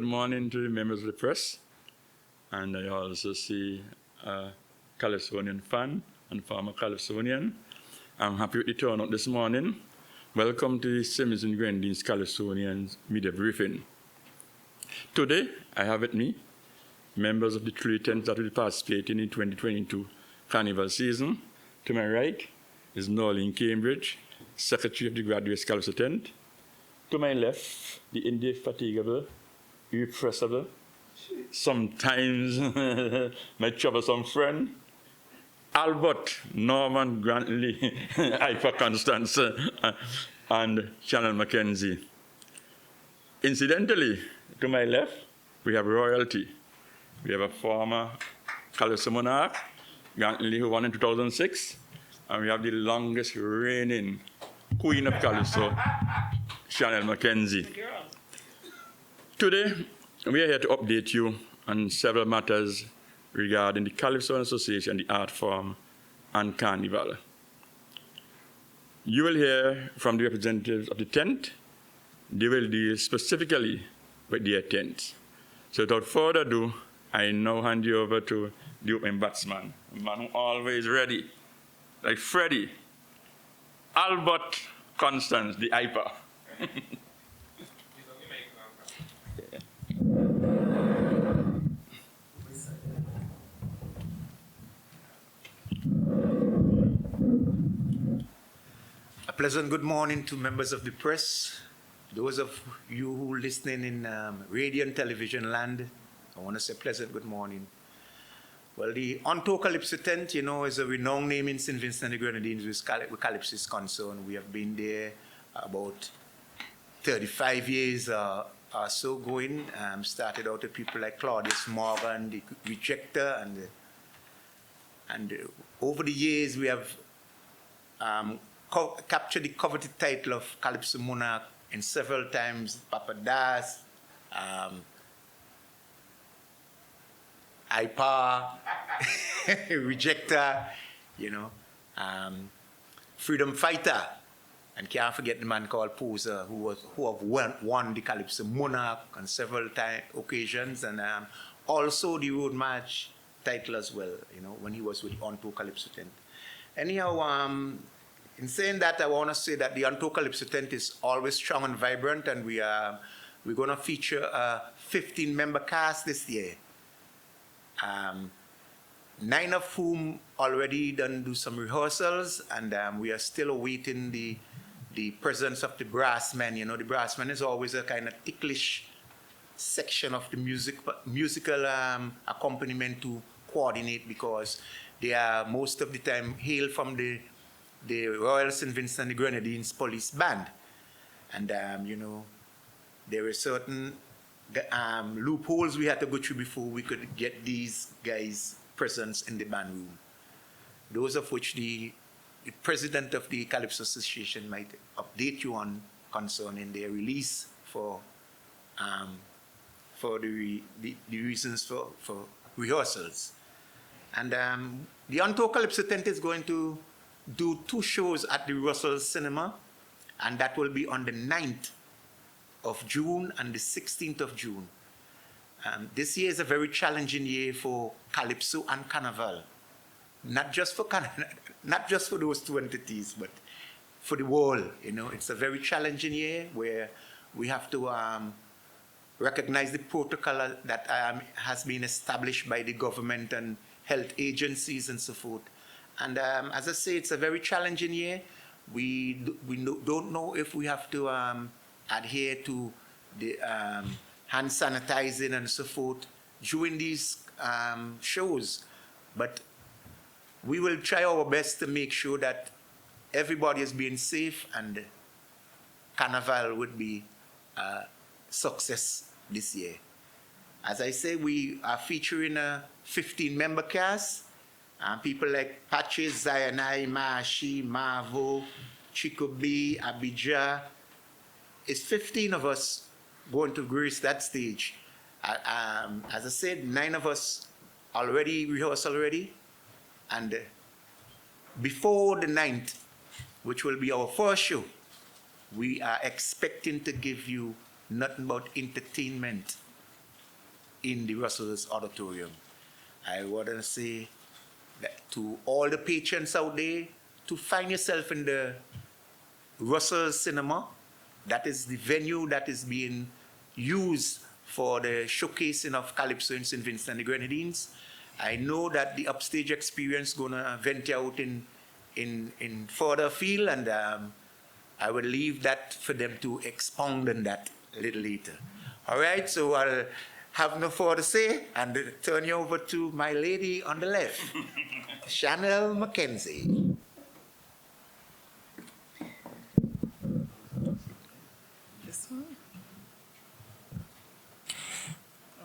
good morning to the members of the press. And I also see a Calypsonian fan and former Calypsonian. I'm happy with the turnout this morning. Welcome to the Vincent Grenadines Calypsonian media briefing. Today, I have with me members of the three tents that will participate in the 2022 Carnival season. To my right is Norlene Cambridge, Secretary of the Grenadines Calypso tent. To my left, the indefatigable, irrepressible, sometimes my troublesome friend, Albert Norman Grantley, Hyper Constance, and Shannon Mackenzie. Incidentally, to my left, we have royalty. We have a former Calypso monarch, Grantley, who won in 2006, and we have the longest reigning Queen of Calypso, Shannon Mackenzie. Today, we are here to update you on several matters regarding the Calypso Association, the art form, and Carnival. You will hear from the representatives of the tent. They will deal specifically with their tents. So without further ado, I now hand you over to the opening batsman, a man who always ready, like Freddie, Albert Constance, the hyper. A pleasant good morning to members of the press, those of you who are listening in radio and television land. I want to say pleasant good morning. Well, the Untold Calypso tent, is a renowned name in St. Vincent and the Grenadines with Calypso is concerned. We have been there about 35 years or so going. Started out with people like Claudius Morgan, the Rejector, and over the years we have captured the coveted title of Calypso Monarch in several times. Papa Das, Hyper, Rejector, Freedom Fighter, and can't forget the man called Poser, who have won the Calypso Monarch on several occasions, and also the Road March title as well, when he was with the Untold Calypso tent. Anyhow, in saying that, I want to say that the Untold Calypso tent is always strong and vibrant, and we're going to feature a 15-member cast this year. 9 of whom already done do some rehearsals, and we are still awaiting the presence of the brassmen. The brassmen is always a kind of ticklish section of the musical accompaniment to coordinate, because they are most of the time hail from the Royal St. Vincent and the Grenadines Police Band. And, there were certain loopholes we had to go through before we could get these guys' presence in the band room. Those of which the president of the Calypso Association might update you on concerning their release for the reasons for rehearsals. And the Untold Calypso tent is going to do 2 shows at the Russell Cinema, and that will be on the 9th of June and the 16th of June. This year is a very challenging year for Calypso and Carnival, not just for those 2 entities, but for the world. It's a very challenging year where we have to recognize the protocol that has been established by the government and health agencies and so forth. And as I say, it's a very challenging year. We don't know if we have to adhere to the hand sanitizing and so forth during these shows. But we will try our best to make sure that everybody is being safe, and Carnival would be a success this year. As I say, we are featuring a 15-member cast. People like Patches, Zayanai, Maashi, Mavo, Chico B, Abijah. It's 15 of us going to grace that stage. As I said, 9 of us already rehearsed already. And before the 9th, which will be our first show, we are expecting to give you nothing but entertainment in the Russell's Auditorium. I want to say that to all the patrons out there, to find yourself in the Russell's Cinema. That is the venue that is being used for the showcasing of Calypso in St. Vincent and the Grenadines. I know that the Upstage experience gonna venture out in further field, and I will leave that for them to expound on that a little later. All right, so I'll have no further to say and turn you over to my lady on the left, Chanel Mackenzie. This one?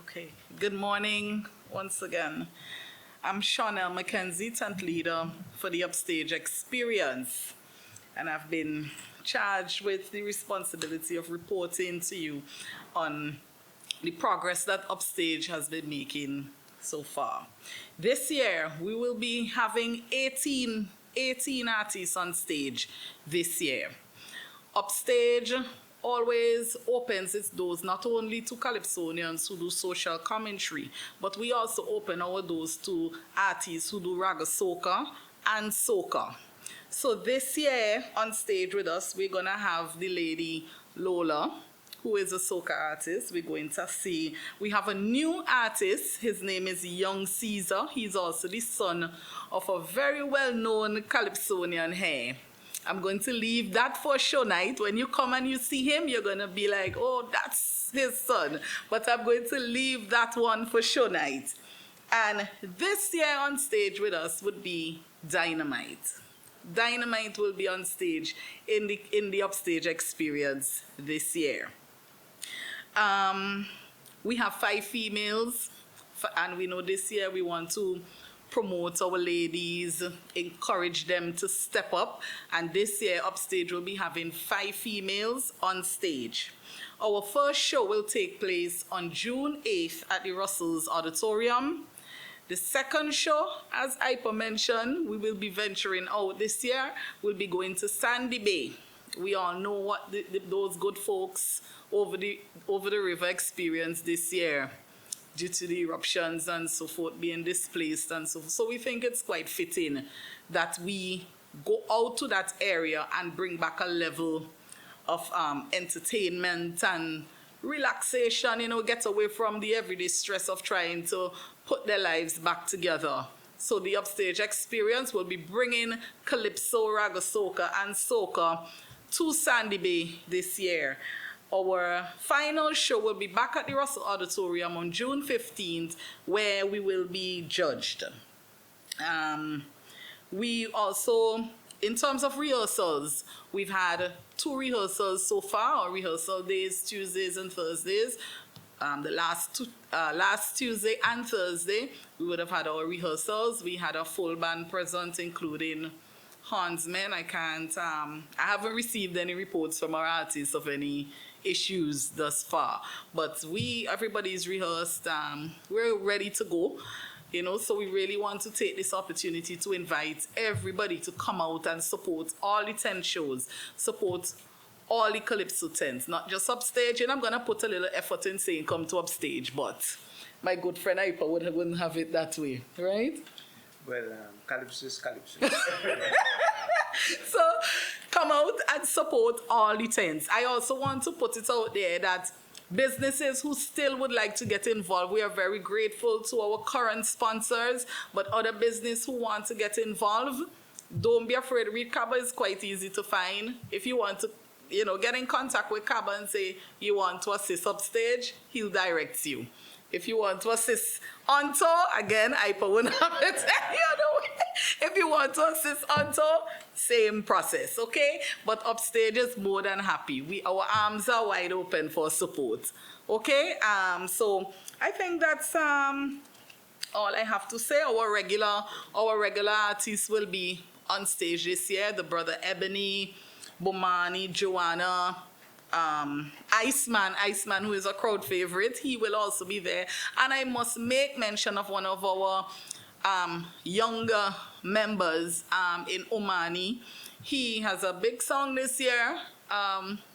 Okay, good morning once again. I'm Chanel Mackenzie, tent leader for the Upstage experience, and I've been charged with the responsibility of reporting to you on the progress that Upstage has been making so far. This year, we will be having 18 artists on stage this year. Upstage always opens its doors not only to Calypsonians who do social commentary, but we also open our doors to artists who do raga soca and soca. So this year on stage with us, we're gonna have the lady Lola, who is a soca artist. We're going to see, we have a new artist. His name is Young Caesar. He's also the son of a very well-known Calypsonian hair. I'm going to leave that for show night. When you come and you see him, you're going to be like, oh, that's his son. But I'm going to leave that one for show night. And this year on stage with us would be Dynamite. Dynamite will be on stage in the Upstage experience this year. We have 5 females, and we know this year we want to promote our ladies, encourage them to step up, and this year Upstage will be having 5 females on stage. Our first show will take place on June 8th at the Russell's Auditorium. The second show, as Ipa mentioned, we will be venturing out this year. We'll be going to Sandy Bay. We all know what those good folks over the river experienced this year due to the eruptions and so forth, being displaced and so forth. So we think it's quite fitting that we go out to that area and bring back a level of entertainment and relaxation, you know, get away from the everyday stress of trying to put their lives back together. So the Upstage experience will be bringing Calypso, raga soca, and soca to Sandy Bay this year. Our final show will be back at the Russell Auditorium on June 15th, where we will be judged. We also, in terms of rehearsals, we've had 2 rehearsals so far, our rehearsal days, Tuesdays and Thursdays. The last Tuesday and Thursday, we would have had our rehearsals. We had a full band present, including hornsmen. I haven't received any reports from our artists of any issues thus far, but everybody's rehearsed. We're ready to go, you know, so we really want to take this opportunity to invite everybody to come out and support all the 10 shows, support all the Calypso tents, not just Upstage. And I'm going to put a little effort in saying come to Upstage, but my good friend Ipa wouldn't have it that way, right? Well, Calypso is Calypso. So come out and support all the tents. I also want to put it out there that businesses who still would like to get involved, we are very grateful to our current sponsors, but other business who want to get involved, don't be afraid. Reed Kaba is quite easy to find. If you want to, you know, get in contact with Kaba and say you want to assist Upstage, he'll direct you. If you want to assist Untold, again, Ipa wouldn't have it. If you want to assist Untold, same process, okay? But Upstage is more than happy. Our arms are wide open for support, okay? So I think that's all I have to say. Our regular artists will be on stage this year. The brother Ebony, Bomani, Joanna, Iceman, who is a crowd favorite, he will also be there. And I must make mention of one of our younger members in Omani. He has a big song this year,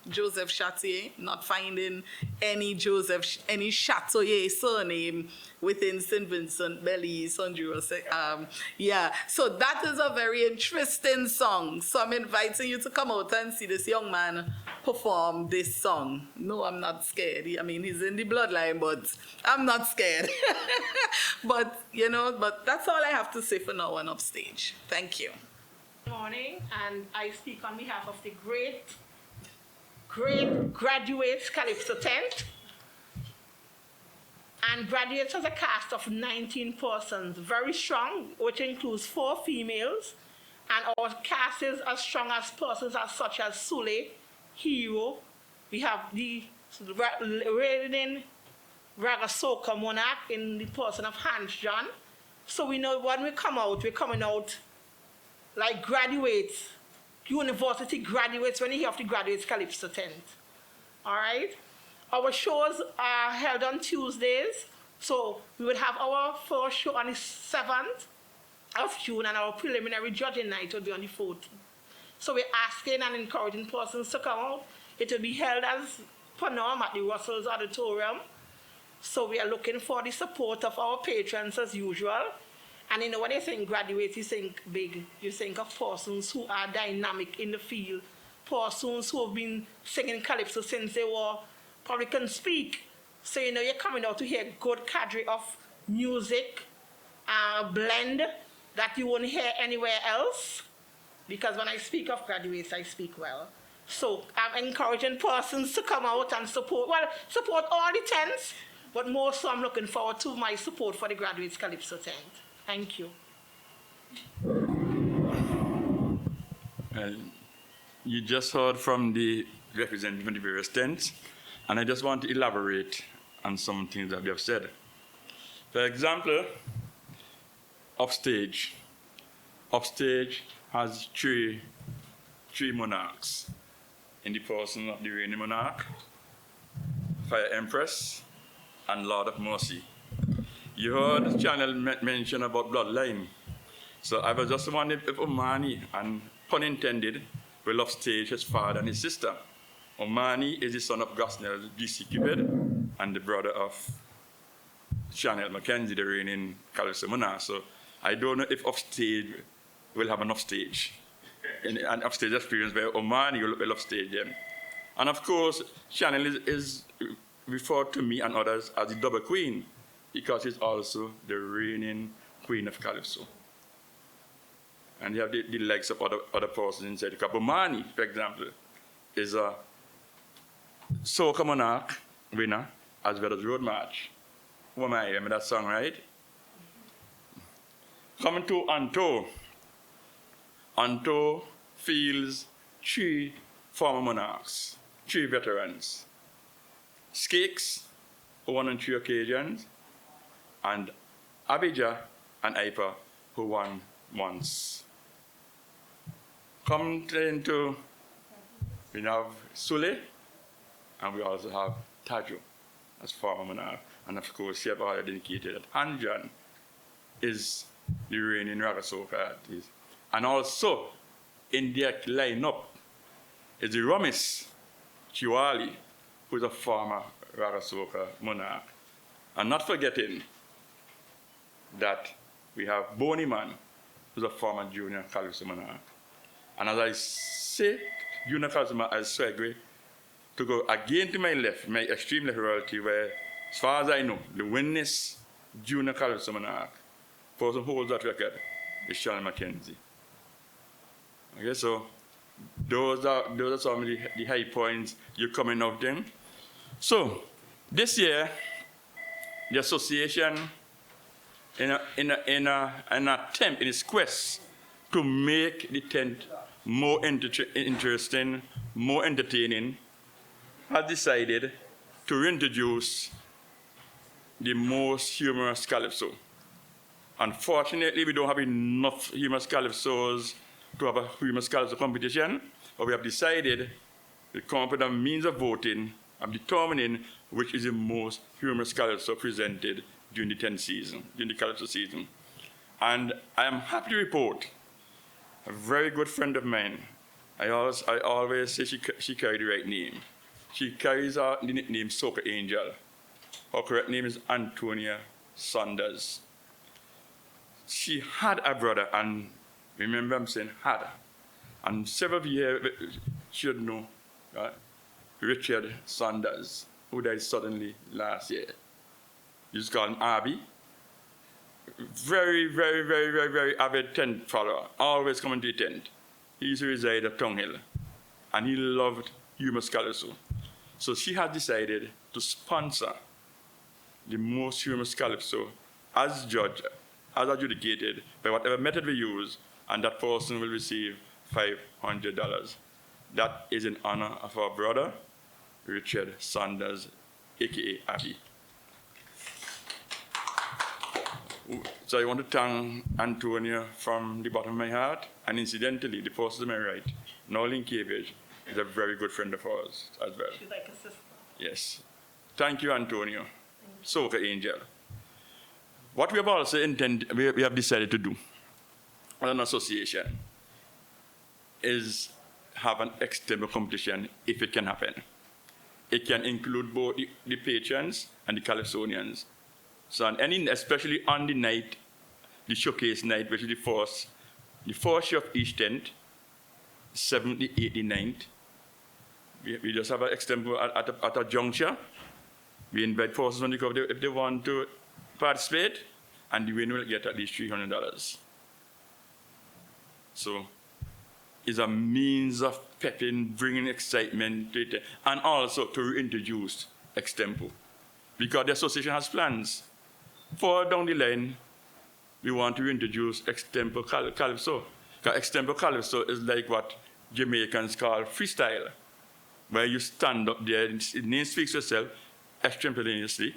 Joseph Chatier, not finding any Chatier surname within St. Vincent, Belize, Honduras. Yeah, so that is a very interesting song. So I'm inviting you to come out and see this young man perform this song. No, I'm not scared. I mean, he's in the bloodline, but I'm not scared. But that's all I have to say for now on Upstage. Thank you. Good morning, and I speak on behalf of the great Graduates Calypso tent. And Graduates has a cast of 19 persons, very strong, which includes 4 females. And our cast is as strong as persons such as Sule, Hero. We have the reigning Raga Soca monarch in the person of Hans John. So we know when we come out, we're coming out like graduates, university graduates, when you hear of the Graduates Calypso tent. All right? Our shows are held on Tuesdays. So we would have our first show on the 7th of June, and our preliminary judging night will be on the 14th. So we're asking and encouraging persons to come out. It will be held as per norm at the Russell's Auditorium. So we are looking for the support of our patrons as usual. And when you think graduates, you think big. You think of persons who are dynamic in the field, persons who have been singing calypso since they probably can speak. So you're coming out to hear good cadre of music, blend that you won't hear anywhere else. Because when I speak of graduates, I speak well. So I'm encouraging persons to come out and support all the tents, but more so I'm looking forward to my support for the Graduates Calypso tent. Thank you. You just heard from the representative of the various tents, and I just want to elaborate on some things that we have said. For example, Upstage. Upstage has three monarchs in the person of the reigning monarch, Fire Empress, and Lord of Mercy. You heard the channel mention about bloodline. So I was just wondering if Omani, and pun intended, will Upstage his father and his sister. Omani is the son of Gosnell G.C. Cupid and the brother of Chanel Mackenzie, the reigning Calypso monarch. So I don't know if Upstage will have an Upstage, an Upstage experience where Omani will Upstage him. And of course, Chanel is referred to me and others as the double queen, because she's also the reigning queen of Calypso. And you have the legs of other persons inside the cup. Omani, for example, is a Soca monarch winner as well as road march. Who am I? Remember that song, right? Coming to Untold. Untold feels 3 former monarchs, 3 veterans. Skakes, who won on 3 occasions, and Abijah and Ipa, who won once. Come into, we have Sule, and we also have Tajo as former monarch. And of course, you have already indicated that Hanjan is the reigning Raga Soca artist. And also, in their lineup is the Romis Chiwali, who is a former Raga Soca monarch. And not forgetting that we have Boney Man, who's a former junior Calypso monarch. And as I say, junior Calypso monarch, I segue to go again to my left, my extreme left royalty, where, as far as I know, the winningest junior Calypso monarch, person who holds that record, is Chanel Mackenzie. Okay, so those are some of the high points you're coming out in. So this year, the association, in an attempt, in its quest to make the tent more interesting, more entertaining, has decided to reintroduce the most humorous calypso. Unfortunately, we don't have enough humorous calypsos to have a humorous calypso competition, but we have decided to come up with a means of voting and determining which is the most humorous calypso presented during the 10th season, during the calypso season. And I am happy to report a very good friend of mine, I always say she carried the right name. She carries the nickname Soca Angel. Her correct name is Antonia Saunders. She had a brother, and remember I'm saying had. And several years she should know, right? Richard Saunders, who died suddenly last year. You just call him Abby. Very, very, very, very, very avid tent follower, always coming to the tent. He used to reside at Tongue Hill, and he loved Humus Calypso. So she had decided to sponsor the most Humus Calypso as judged, as adjudicated by whatever method we use, and that person will receive $500. That is in honor of our brother, Richard Saunders, aka Abby. So I want to thank Antonia from the bottom of my heart, and incidentally, the person to my right, Nolan Cavage, is a very good friend of ours as well. She's like a sister. Yes. Thank you, Antonio. Soca Angel. What we have also we have decided to do as an association is have an external competition if it can happen. It can include both the patrons and the Calypsonians. So on especially on the night, the showcase night, which is the first show of each tent, 7th, 8th, 9th, we just have an extempo at a juncture. We invite persons on the cover if they want to participate, and the winner will get at least $300. So it's a means of pepping, bringing excitement to it, and also to reintroduce extempo. Because the association has plans. Further down the line, we want to introduce extempo calypso. Because extempo calypso is like what Jamaicans call freestyle, where you stand up there, the name speaks yourself extemporaneously,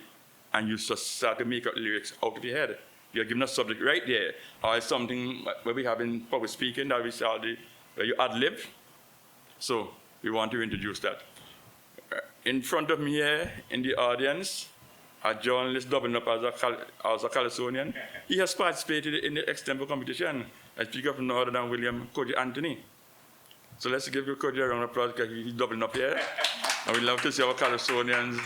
and you just start to make up lyrics out of your head. You're given a subject right there, or it's something where we have in public speaking that we start where you ad-lib. So we want to introduce that. In front of me here, in the audience, a journalist doubling up as a Calypsonian. He has participated in the extempo competition. I speak of no other than William Cody Anthony. So let's give Cody a round of applause because he's doubling up here. And we'd love to see our Calypsonians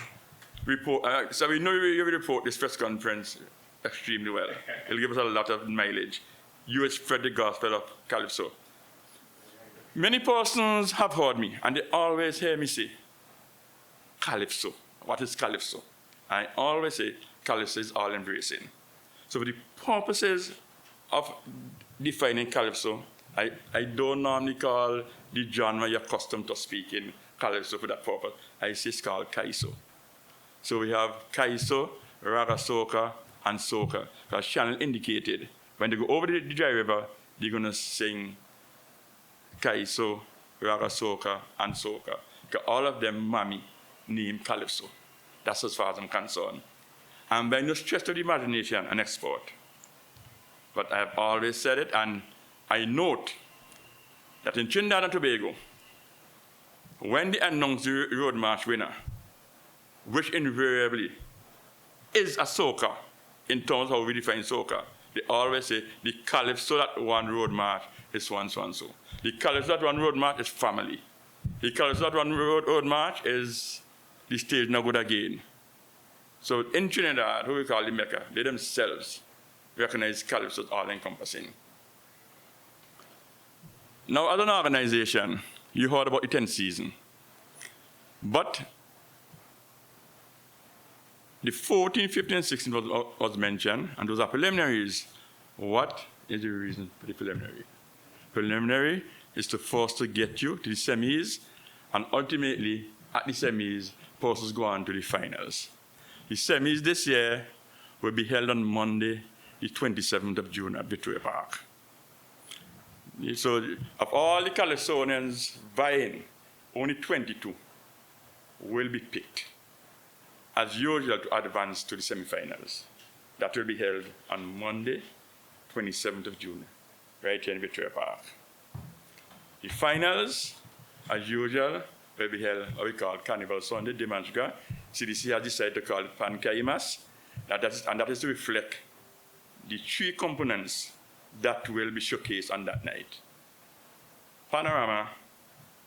report. So we know you will report this press conference extremely well. It'll give us a lot of mileage. You will spread the gospel of Calypso. Many persons have heard me, and they always hear me say, Calypso. What is Calypso? I always say Calypso is all-embracing. So for the purposes of defining Calypso, I don't normally call the genre you're accustomed to speaking Calypso for that purpose. I say it's called Kaiso. So we have Kaiso, Raga Soca, and Soca. As Shannon indicated, when they go over the dry river, they're going to sing Kaiso, Raga Soca, and Soca. Because all of them mommy named Calypso. That's as far as I'm concerned. And by no stretch of the imagination, an export. But I have always said it, and I note that in Trinidad and Tobago, when they announce the Road March winner, which invariably is a soca in terms of how we define soca, they always say the Calypso that won Road March is so-and-so. The Calypso that won Road March is family. The Calypso that won Road March is the stage no good again. So in Trinidad, who we call the Mecca, they themselves recognize Calypso as all-encompassing. Now, as an organization, you heard about the 10th season. But the 14, 15, and 16 was mentioned, and those are preliminaries. What is the reason for the preliminary? Preliminary is to force to get you to the semis, and ultimately, at the semis, persons go on to the finals. The semis this year will be held on Monday, the 27th of June at Victoria Park. So of all the Calypsonians vying, only 22 will be picked, as usual, to advance to the semifinals. That will be held on Monday, 27th of June, right here in Victoria Park. The finals, as usual, will be held what we call Carnival Sunday, Dimanshka. CDC has decided to call it Pankaimas, and that is to reflect the three components that will be showcased on that night. Panorama,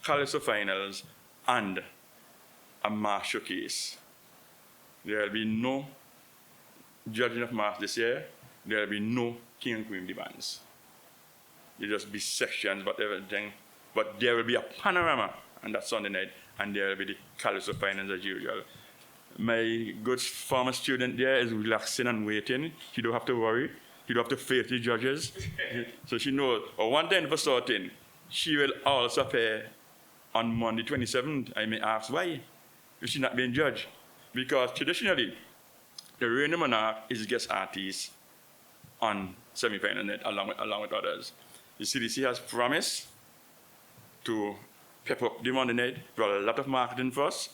Calypso finals, and a mass showcase. There will be no judging of mass this year. There will be no king and queen demands. There will just be sections, but everything. But there will be a panorama on that Sunday night, and there will be the Calypso finals as usual. My good former student there is relaxing and waiting. She don't have to worry. She don't have to face the judges. So she knows. Or one thing for certain, she will also appear on Monday 27th. I may ask why is she not being judged? Because traditionally, the reigning monarch is guest artist on semi-final night along with others. The CDC has promised to pep up the Monday night, brought a lot of marketing for us,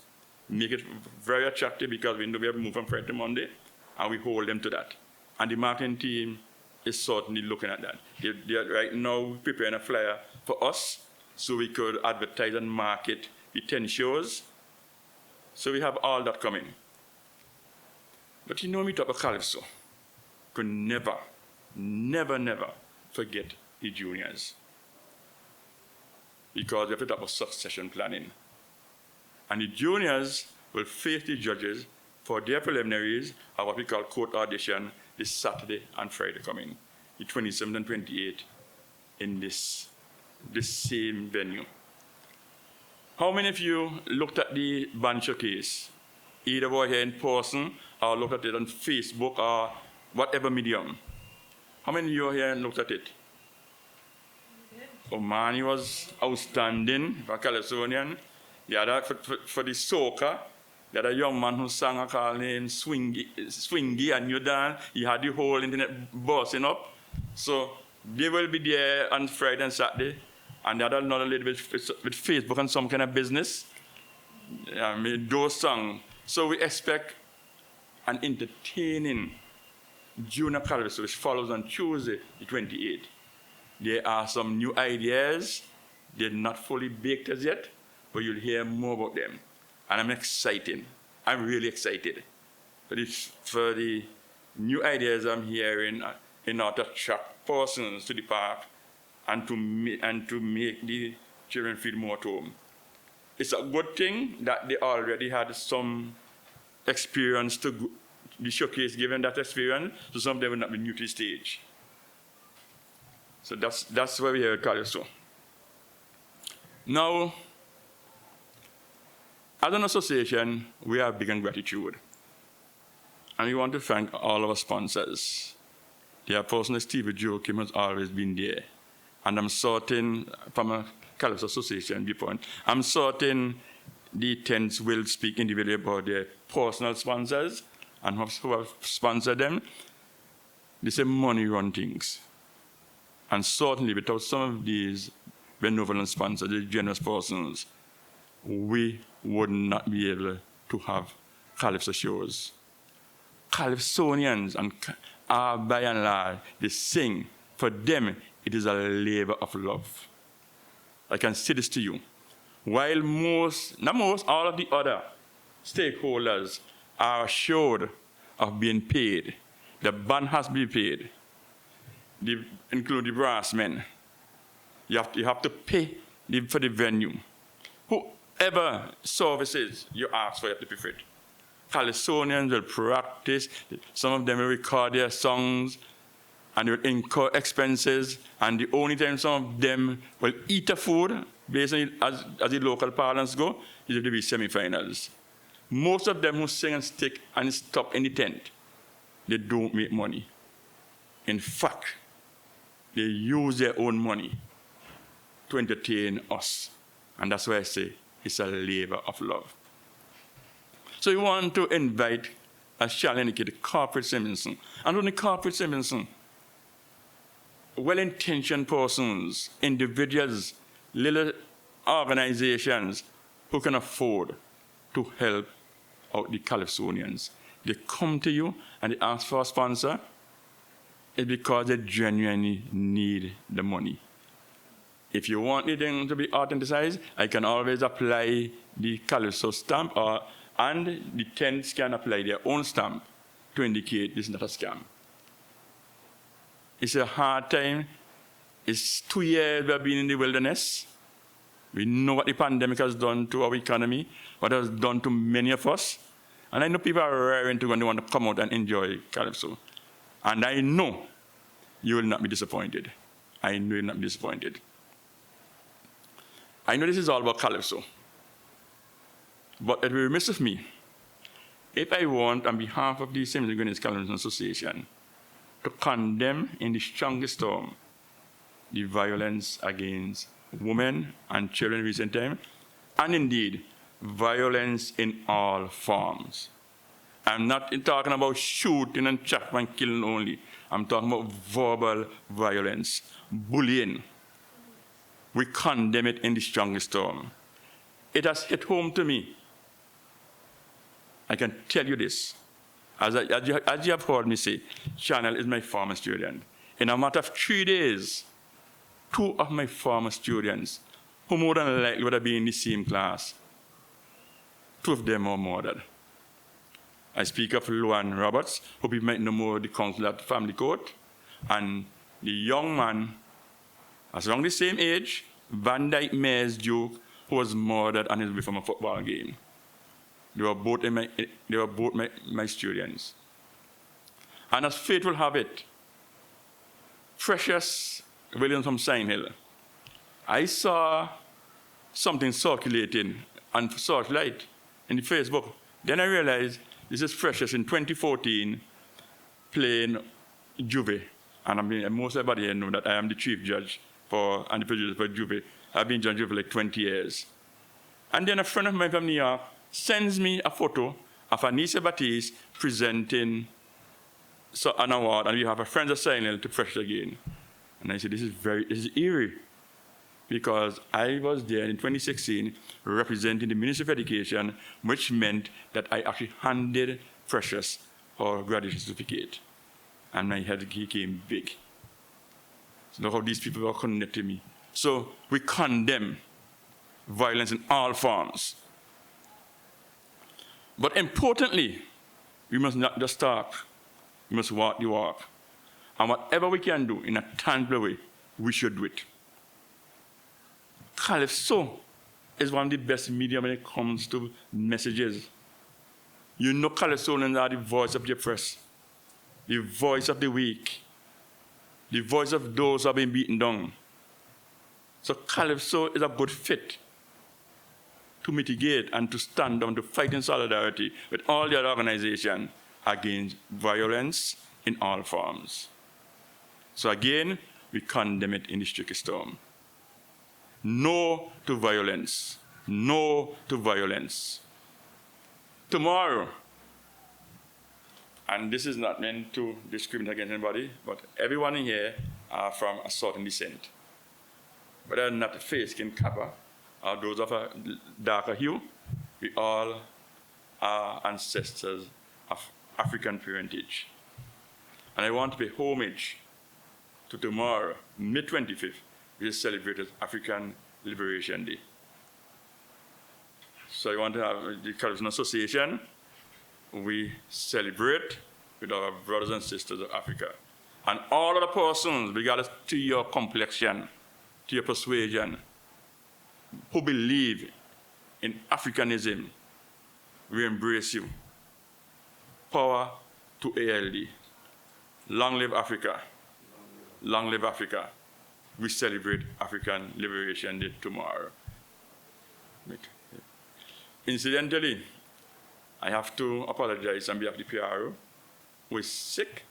make it very attractive because we know we have moved from Friday to Monday, and we hold them to that. And the marketing team is certainly looking at that. They are right now preparing a flyer for us so we could advertise and market the 10 shows. So we have all that coming. But you know me talk about Calypso. Could never, never, never forget the juniors. Because we have to talk about succession planning. And the juniors will face the judges for their preliminaries or what we call court audition this Saturday and Friday coming, the 27th and 28th in this same venue. How many of you looked at the band showcase, either were here in person or looked at it on Facebook or whatever medium? How many of you are here and looked at it? Oh man, he was outstanding for Calypsonian. The other, for the soca, the other young man who sang a call named Swingy and New Dan, he had the whole internet buzzing up. So they will be there on Friday and Saturday. And the other not a little bit with Facebook and some kind of business. I mean, those songs. So we expect an entertaining Junior Calypso, which follows on Tuesday, the 28th. There are some new ideas. They're not fully baked as yet, but you'll hear more about them. And I'm excited. I'm really excited for the new ideas I'm hearing in order to attract persons to the park and to make the children feel more at home. It's a good thing that they already had some experience to the showcase, given that experience, so some of them will not be new to the stage. So that's where we are at Calypso. Now, as an association, we have big gratitude. And we want to thank all our sponsors. Their personal Stevie Joachim has always been there. And I'm certain, from a Calypso Association viewpoint, I'm certain the tents will speak individually about their personal sponsors and who have sponsored them. They say money run things. And certainly without some of these benevolent sponsors, the generous persons, we would not be able to have Calypso shows. Calypsonians are by and large, they sing. For them, it is a labor of love. I can say this to you. While all of the other stakeholders are assured of being paid, the band has been paid, include the brass men. You have to pay for the venue. Whoever services you ask for, you have to pay for it. Calypsonians will practice. Some of them will record their songs and they will incur expenses. And the only time some of them will eat the food, based on as the local parlance go, is if they be semi-finals. Most of them who sing and stick and stop in the tent, they don't make money. In fact, they use their own money to entertain us. And that's why I say it's a labor of love. So we want to invite, as Charlie indicated, Corporate Simonson. And only Corporate Simonson, well-intentioned persons, individuals, little organizations who can afford to help out the Calypsonians. They come to you and they ask for a sponsor. It's because they genuinely need the money. If you want anything to be authenticized, I can always apply the Calypso stamp, and the tents can apply their own stamp to indicate this is not a scam. It's a hard time. It's 2 years we've been in the wilderness. We know what the pandemic has done to our economy, what it has done to many of us. And I know people are raring to go and they want to come out and enjoy Calypso. And I know you will not be disappointed. I know you will not be disappointed. I know this is all about Calypso. But it will be remiss of me if I want, on behalf of the Grenadines Calypso Association, to condemn in the strongest term the violence against women and children in recent time, and indeed, violence in all forms. I'm not talking about shooting and chopping and killing only. I'm talking about verbal violence, bullying. We condemn it in the strongest term. It has hit home to me. I can tell you this. As you have heard me say, Chanel is my former student. In a matter of 3 days, 2 of my former students, who more than likely would have been in the same class, 2 of them were murdered. I speak of Luan Roberts, who people might know more the counsel at Family Court, and the young man, as around the same age, Van Dyke Mays Duke, who was murdered on his way from a football game. They were both my students. And as fate will have it, Precious Williams from Sign Hill, I saw something circulating on Searchlight in the Facebook. Then I realized this is Precious in 2014 playing Juve. And I mean, most everybody here know that I am the chief judge and the producer for Juve. I've been judge for like 20 years. And then a friend of mine from New York sends me a photo of Anissa Batiste presenting an award, and we have a Friends of Sign Hill to Precious again. And I said, this is eerie, because I was there in 2016 representing the Ministry of Education, which meant that I actually handed Precious her graduation certificate. And my head became big. So look how these people are connected to me. So we condemn violence in all forms. But importantly, we must not just talk. We must walk the walk. And whatever we can do in a tangible way, we should do it. Calypso is one of the best media when it comes to messages. You know Calypsonians are the voice of the oppressed, the voice of the weak, the voice of those who have been beaten down. So Calypso is a good fit to mitigate and to stand down, to fight in solidarity with all the other organizations against violence in all forms. So again, we condemn it in the strictest term. No to violence. No to violence. Tomorrow, and this is not meant to discriminate against anybody, but everyone in here are from a certain descent. Whether or not face skin color, or those of a darker hue, we all are ancestors of African parentage. And I want to pay homage to tomorrow, May 25th, which is celebrated African Liberation Day. So I want to have the Calypso Association, we celebrate with our brothers and sisters of Africa. And all other persons, regardless to your complexion, to your persuasion, who believe in Africanism, we embrace you. Power to ALD. Long live Africa. Long live Africa. We celebrate African Liberation Day tomorrow. Incidentally, I have to apologize on behalf of the PRO, who is sick.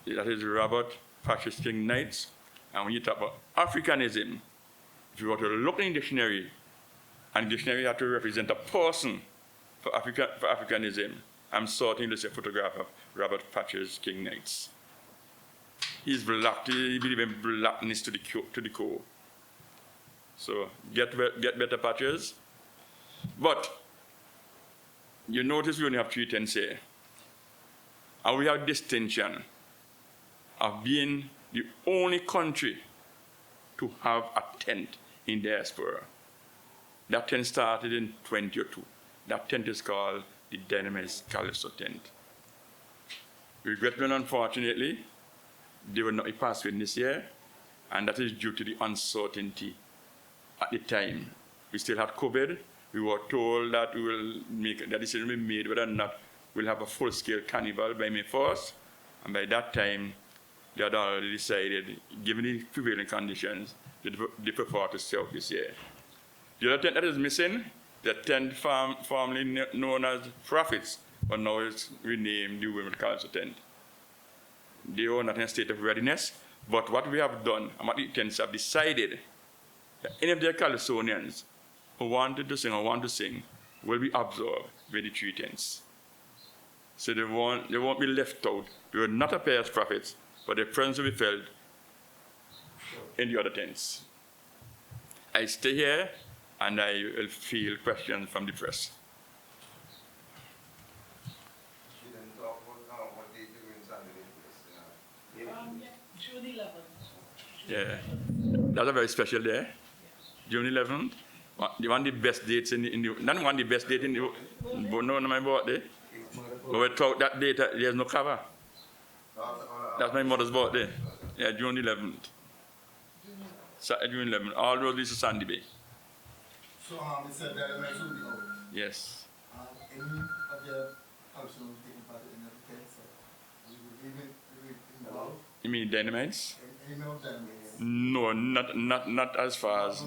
That is Robert Patrick King Knights. And when you talk about Africanism, if you were to look in the dictionary, and the dictionary had to represent a person for Africanism, I'm sorting to see a photograph of Robert Patrick King Knights. He's black, he believes in blackness to the core. So get better patches. But you notice we only have 3 tents here. And we have distinction of being the only country to have a tent in diaspora. That tent started in 2002. That tent is called the Grenadines Calypso tent. Regrettably and unfortunately, they will not be participating this year, and that is due to the uncertainty at the time. We still had COVID. We were told that we will make that decision will be made whether or not we'll have a full-scale carnival by May 1st. And by that time, they had already decided, given the prevailing conditions, they prefer to stay out this year. The other tent that is missing, the tent formerly known as Profits, but now it's renamed the Women Calypso tent. They are not in a state of readiness, but what we have done, and what the tents have decided, that any of their Calypsonians who wanted to sing or want to sing will be absorbed by the 3 tents. So they won't be left out. They will not appear as prophets, but their presence will be felt in the other tents. I stay here and I will field questions from the press. You didn't talk about what they do in Sunday. June 11th. Yeah, that's a very special day. June 11th. One of the best dates not one of the best dates in the, but no, my birthday. But without that date, there's no cover. That's my mother's birthday. Yeah, June 11th. June 11th. All roads lead to Sandy Bay. So it said that it will be out. Yes. Any of the Calypso taking part in the tents? We will involved? You mean Dynamites? Any of them? No, not as far as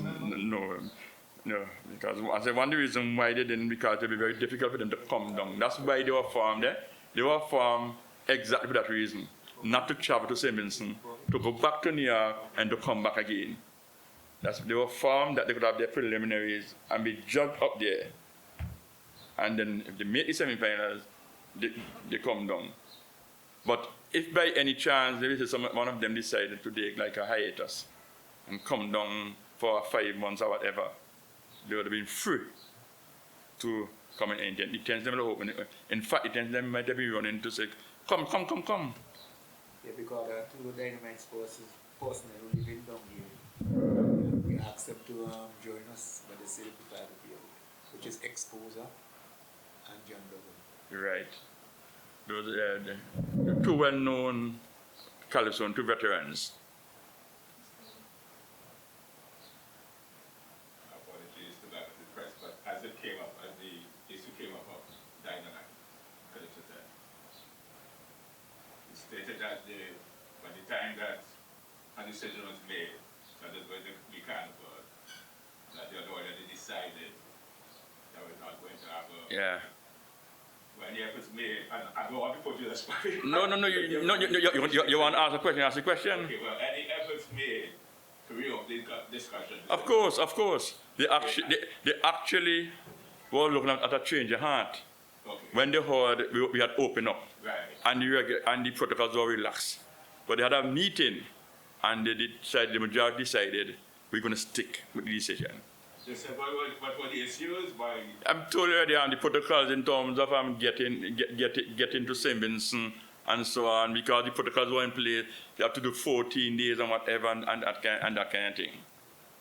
no, because I said one of the reasons why they didn't, because it would be very difficult for them to come down. That's why they were formed there. They were formed exactly for that reason, not to travel to St. Vincent, to go back to New York and to come back again. They were formed that they could have their preliminaries and be judged up there. And then if they make the semi-finals, they come down. But if by any chance there is one of them decided to take like a hiatus and come down for 5 months or whatever, they would have been free to come in. The tents them will open. In fact, the tents them might have been running to say, come. Yeah, because two Dynamite forces personally who live in down here, we asked them to join us, but they say they prefer to be out, which is Exposer and John Douglas. Right. Those are the 2 well-known Calypso and 2 veterans. Apologies to that of the press, but as it came up, as the issue came up of Dynamite Calypso tent, it stated that by the time that a decision was made, that is going to be carnival, that they had already decided that we're not going to have a. Yeah. When the efforts made, and I don't want to put you in a spot. No. You want to ask a question? Ask a question. Okay, well, any efforts made to reopen the discussion? Of course. They actually were looking at a change of heart. Okay. When they heard we had opened up, Right. and the protocols were relaxed. But they had a meeting, and the majority decided we're going to stick with the decision. They said, what were the issues? I'm told already on the protocols in terms of getting to St. Vincent and so on, because the protocols were in place. You have to do 14 days and whatever, and that kind of thing.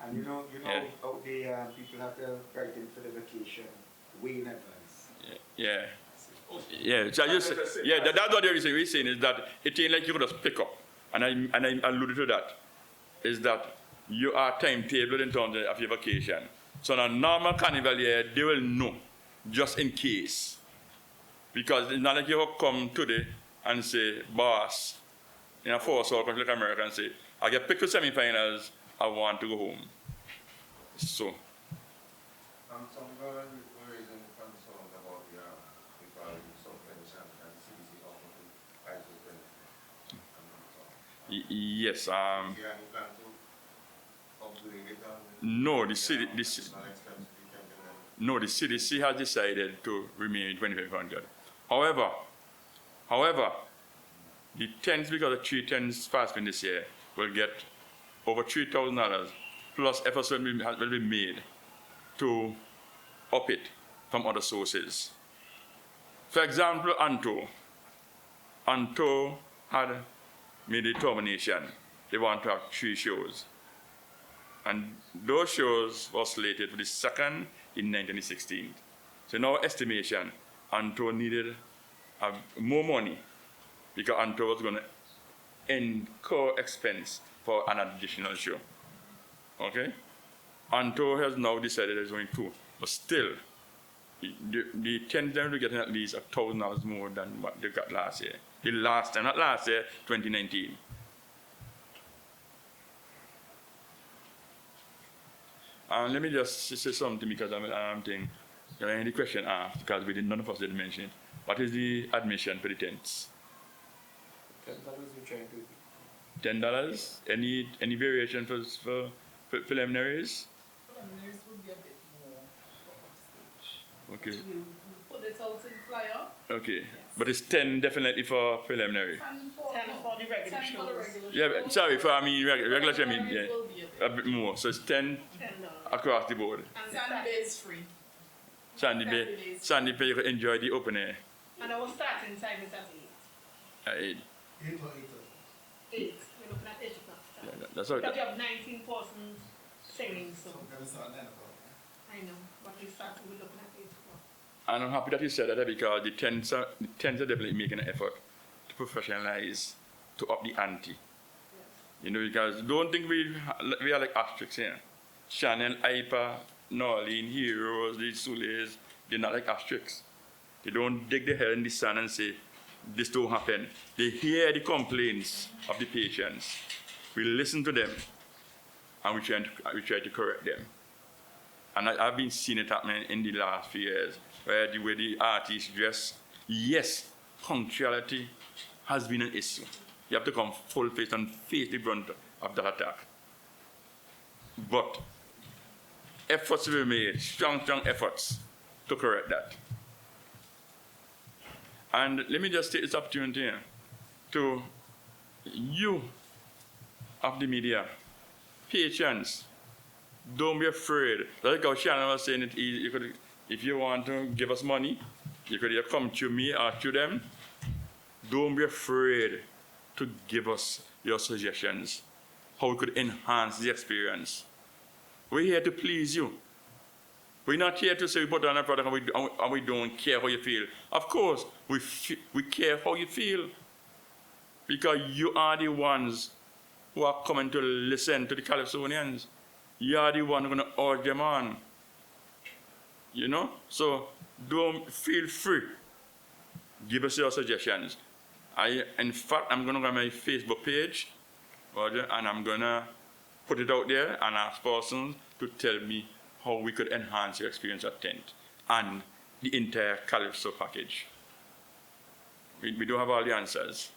And you know Yeah. how the people have to write in for the vacation way in advance. Yeah. So that's what we're saying is that it ain't like you could just pick up, and I alluded to that, is that you are timetabled in terms of your vacation. So on a normal carnival year, they will know, just in case. Because it's not like you will come today and say, boss, in a 4-star country like America, and say, I get picked for semifinals, I want to go home. So. Some were raising concerns about because sometimes and CDC often to Yes. Do you have any plan to upgrade it? No, the CDC has decided to remain 2,500. However, the tents, because the 3 tents passing this year, will get over $3,000 plus efforts will be made to up it from other sources. For example, Untold had made a determination. They want to have 3 shows. And those shows were slated for the 2nd in 1916. So in our estimation, Untold needed more money because Untold was going to incur expense for an additional show. Okay? Untold has now decided there's only 2, but still, the tent them to getting at least $1,000 more than what they got last year. The last time, not last year, 2019. Let me just say something because I'm thinking, any question asked, because none of us did mention it. What is the admission for the tents? $10 we're trying to. $10? Any variation for preliminaries? Preliminaries would be a bit more for Upstage. Okay. You put it out in flyer. Okay. But it's 10 definitely for preliminary. 10 for 10 for the regular 10 for the shows. regular Yeah, shows. but sorry, for regular show, I mean, Preliminaries yeah, will be a a bit more. So it's 10 $10. across the board. And Saturday is free. Sunday Bay, you can enjoy the open air. And our starting time is at 8. 8 or 8. We're looking at 8 o'clock start. Yeah, that's all. Because you have 19 persons singing, so So we're going to start at 9 o'clock. I know. But we start, we're looking at 8 o'clock. And I'm happy that you said that because the tents are definitely making an effort to professionalize, to up the ante. You know, because don't think we are like asterisks here. Channel, IPA, Norlene, Heroes, the Sules, they're not like asterisks. They don't dig their head in the sand and say, this don't happen. They hear the complaints of the patients. We listen to them, and we try to correct them. And I've been seeing it happening in the last few years, where the way the artists dress, yes, punctuality has been an issue. You have to come full face and face the brunt of that attack. But efforts will be made, strong efforts to correct that. And let me just take this opportunity here to you of the media, patients, don't be afraid. Like how Shannon was saying, if you want to give us money, you could either come to me or to them. Don't be afraid to give us your suggestions, how we could enhance the experience. We're here to please you. We're not here to say we put on a product and we don't care how you feel. Of course, we care how you feel, because you are the ones who are coming to listen to the Calypsonians. You are the one who's going to urge them on. You know? So don't feel free. Give us your suggestions. In fact, I'm going to go on my Facebook page, and I'm going to put it out there and ask persons to tell me how we could enhance your experience at tent and the entire Calypso package. We don't have all the answers.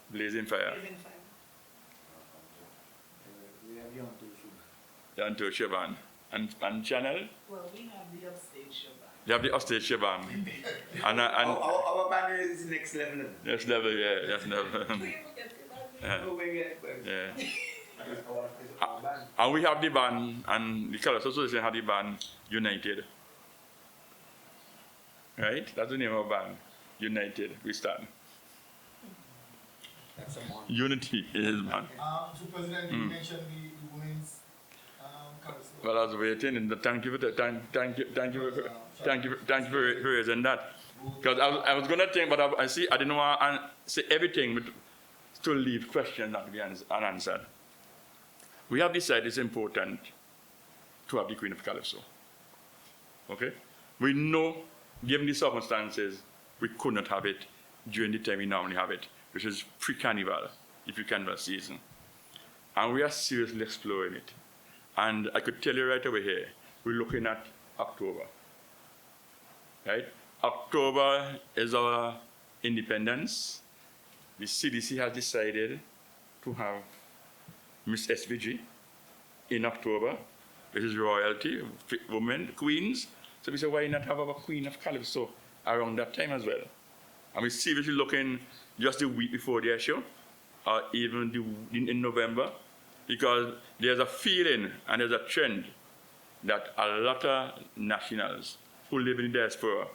Blazing Fire. Blazing Fire. We have The Untold Shaban. And Channel? Well, we have the Upstage show. They have the Upstage Shaban. and Our banner is next level. next level, yeah, that's level. Yeah. Yeah. Our band. And we have the band, and the Calypso Association have the band United. Right? That's the name of our band. United, we stand. That's a one. Unity is band. So, President, you mentioned the women's Calypso. Well, I was waiting, and thank you for raising that. Because I was going to think, but I didn't want to say everything, but to leave questions not to be unanswered. We have decided it's important to have the Queen of Calypso. Okay? We know, given the circumstances, we could not have it during the time we normally have it, which is pre-carnival, the pre-carnival season. And we are seriously exploring it. And I could tell you right over here, we're looking at October. Right? October is our independence. The CDC has decided to have Miss SVG in October, which is royalty, women, queens. So we said, why not have our Queen of Calypso around that time as well? And we're seriously looking just the week before their show, or even in November, because there's a feeling and there's a trend that a lot of nationals who live in the diaspora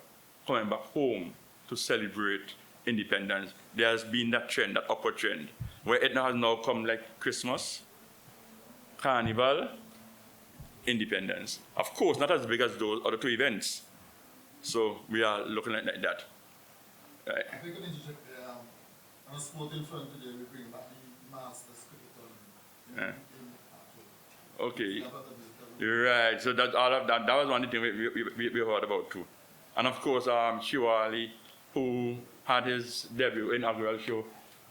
coming back home to celebrate independence. There's been that trend, that upward trend, where it has now come like Christmas, Carnival, independence. Of course, not as big as those other two events. So we are looking at that. Right. If we could interject on a sporting front today, we bring back the master's cricket tournament. Yeah. Okay. Yeah, but the musical- You're right. So that all of that was one thing we heard about too. And of course, Shiwali, who had his debut inaugural show,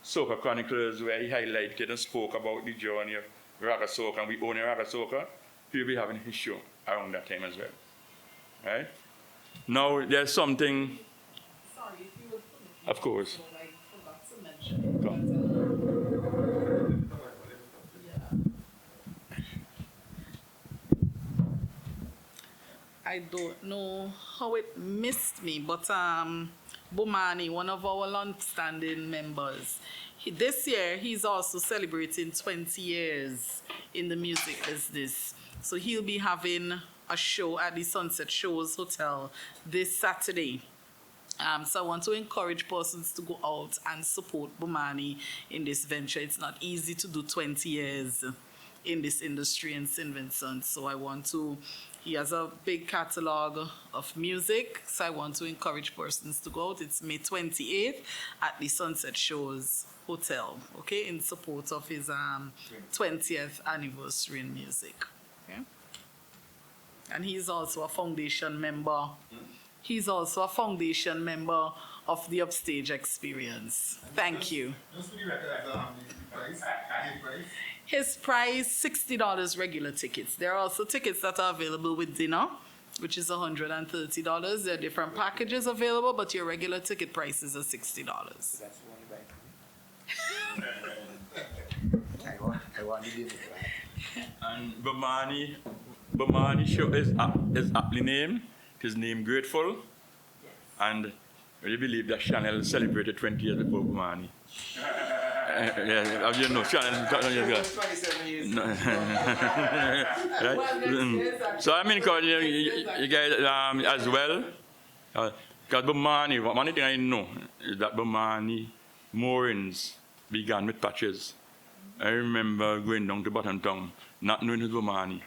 Soca Chronicles, where he highlighted and spoke about the journey of Raga Soca, and we own a Raga Soca. He'll be having his show around that time as well. Right? Now there's something. Sorry, if you would put it. Of course. So I forgot to mention it. Come. Yeah. I don't know how it missed me, but Bomani, one of our long-standing members, this year he's also celebrating 20 years in the music business. So he'll be having a show at the Sunset Shores Hotel this Saturday. So I want to encourage persons to go out and support Bomani in this venture. It's not easy to do 20 years in this industry in St. Vincent. So he has a big catalog of music. So I want to encourage persons to go out. It's May 28th at the Sunset Shores Hotel, okay, in support of his 20th anniversary in music. Okay? And he's also a foundation member. He's also a foundation member of the Upstage Experience. Thank you. Just for the record, the price, the price. His price, $60 regular tickets. There are also tickets that are available with dinner, which is $130. There are different packages available, but your regular ticket prices are $60. That's the only buy. I want to give it back. And Bomani show is aptly named. His name Grateful. And we believe that Chanel celebrated 20 years before Bomani. Yeah, you know, Chanel. 27 years. No. Right? So I'm encouraging you guys as well. Because Bomani, one thing I know is that Bomani moorings began with patches. I remember going down to Bottom Town, not knowing who's Bomani.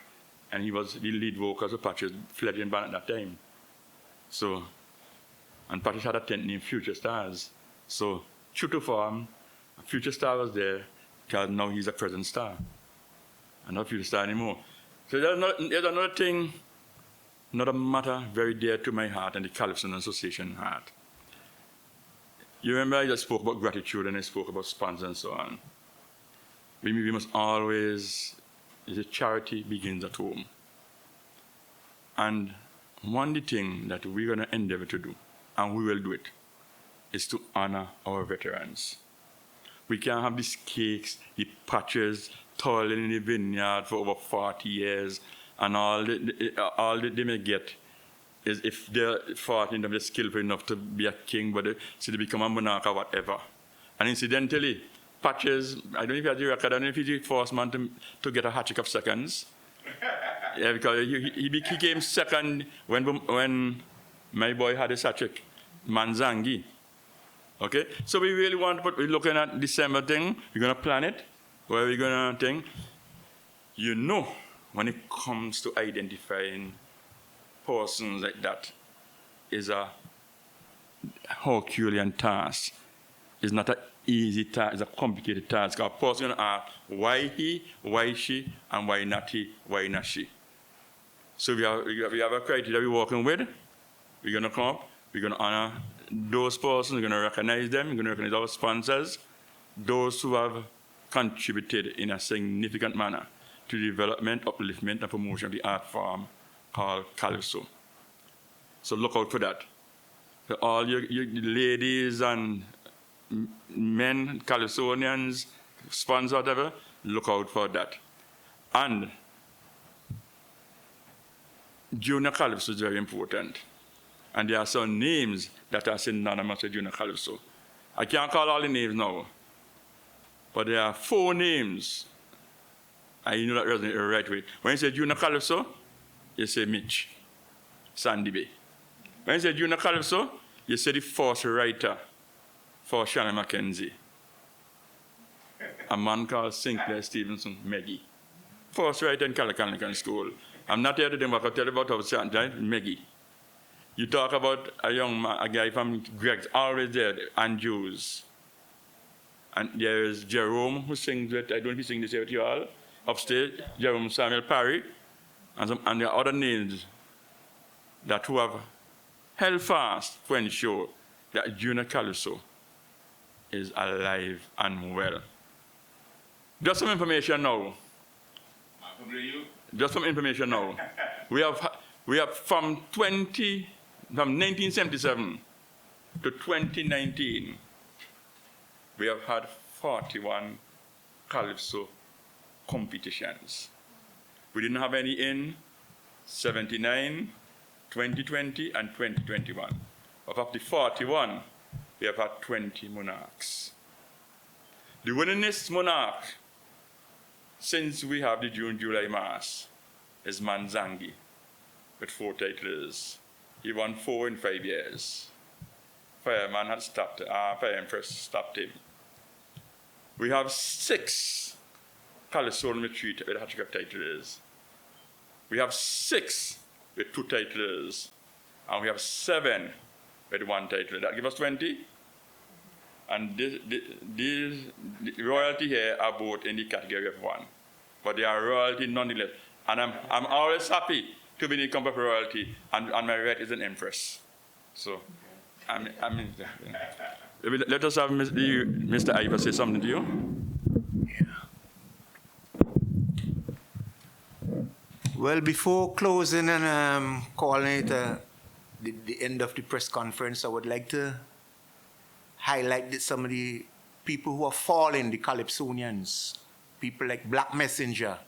And he was the lead vocal of Patches, fledgling band at that time. So, and Patches had a tent named Future Stars. So, true to form, Future Star was there, because now he's a present star. And not Future Star anymore. So there's another thing, another matter very dear to my heart and the Calypso Association heart. You remember I just spoke about gratitude and I spoke about sponsors and so on. We must always, the charity begins at home. And one thing that we're going to endeavor to do, and we will do it, is to honor our veterans. We can't have these cakes, the patches, toiling in the vineyard for over 40 years, and all that they may get is if they're 40 and they're skillful enough to be a king, but they become a monarch or whatever. And incidentally, Patches, I don't know if he has the record, I don't know if he's the first man to get a hat-trick of seconds. Yeah, because he came second when my boy had his hat-trick, Manzangi. Okay? So we really want, but we're looking at December thing, we're going to plan it, where we're going to think, you know, when it comes to identifying persons like that, is a Herculean task. It's not an easy task, it's a complicated task. A person going to ask, why he, why she, and why not he, why not she? So we have a criteria we're working with. We're going to come up, we're going to honor those persons, we're going to recognize them, we're going to recognize our sponsors, those who have contributed in a significant manner to the development, upliftment, and promotion of the art form called Calypso. So look out for that. For all your ladies and men, Calypsonians, sponsors, whatever, look out for that. And Junior Calypso is very important. And there are some names that are synonymous with Junior Calypso. I can't call all the names now, but there are 4 names. And you know that resonates the right way. When you say Junior Calypso, you say Mitch, Sandy Bay. When you say Junior Calypso, you say the first writer for Shannon Mackenzie. A man called Sinclair Stevenson Meggie. First writer in Calican School. I'm not here today, but I'll tell you about our right? Meggie. You talk about a young man, a guy from Greg's, always there, Andrews. And there is Jerome who sings it. I don't know if he sings this here with you all. Upstage, Jerome Samuel Parry, and there are other names that who have held fast to ensure that Junior Calypso is alive and well. Just some information now. Just some information now. We have from 1977 to 2019, we have had 41 Calypso competitions. We didn't have any in 79, 2020, and 2021. Of the 41, we have had 20 monarchs. The winningest monarch since we have the June-July Mass is Manzangi with 4 titles. He won 4 in 5 years. Fireman had stopped, Fire Empress stopped him. We have 6 Calypso retreat with hat-trick of titles. We have 6 with 2 titles. And we have 7 with 1 title. That gives us 20. And the royalty here are both in the category of 1. But they are royalty nonetheless. And I'm always happy to be in the company of royalty, and my right is an empress. So, let us have Mr. Iver say something to you. Well, before closing and calling it the end of the press conference, I would like to highlight some of the people who are falling, the Calypsonians. People like Black Messenger,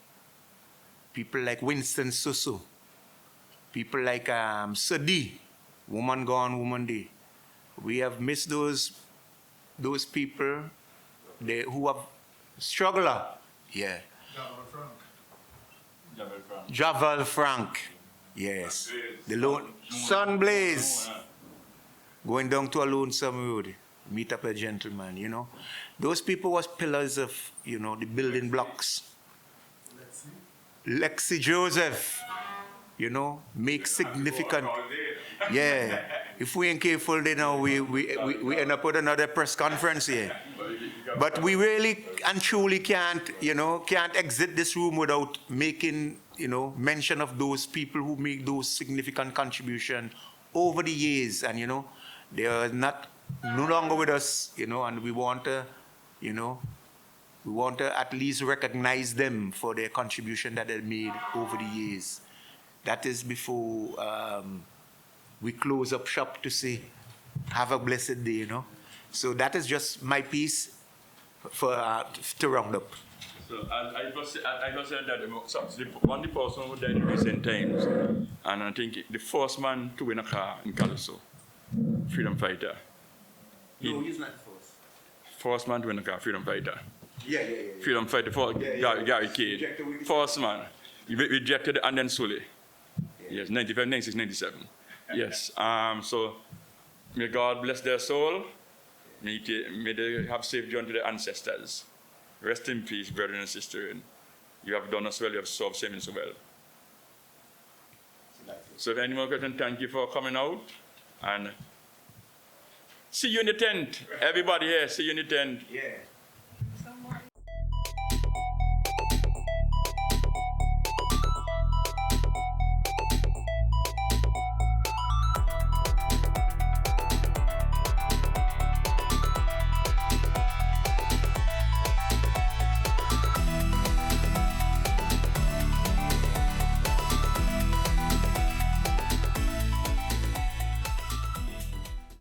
people like Winston Susu, people like Sadi, Woman Gone, Woman Day. We have missed those people who have struggled. Yeah. Javel Frank. Yes. The lone Sunblaze. Going down to a lonesome road. Meet up a gentleman, you know. Those people was pillars of, you know, the building blocks. Lexi Joseph, you know, make significant. Yeah. If we ain't careful, then we end up with another press conference here. But we really and truly can't exit this room without making, you know, mention of those people who make those significant contributions over the years. And, you know, they are no longer with us, you know, and we want to at least recognize them for their contribution that they made over the years. That is before we close up shop to say, have a blessed day, you know. So that is just my piece to round up. So I just said that one the person who died in recent times, and I think the first man to win a car in Calypso, freedom fighter. No, he's not the first. First man to win a car, freedom fighter. Yeah. Freedom fighter for Gary Cade. First man. He rejected and then Sully. Yes, 95, 96, 97. Yes. So may God bless their soul. May they have safe journey to their ancestors. Rest in peace, brethren and sisters. You have done us well, you have served Semin so well. So if any more questions, thank you for coming out. And see you in the tent. Everybody here, see you in the tent. Yeah.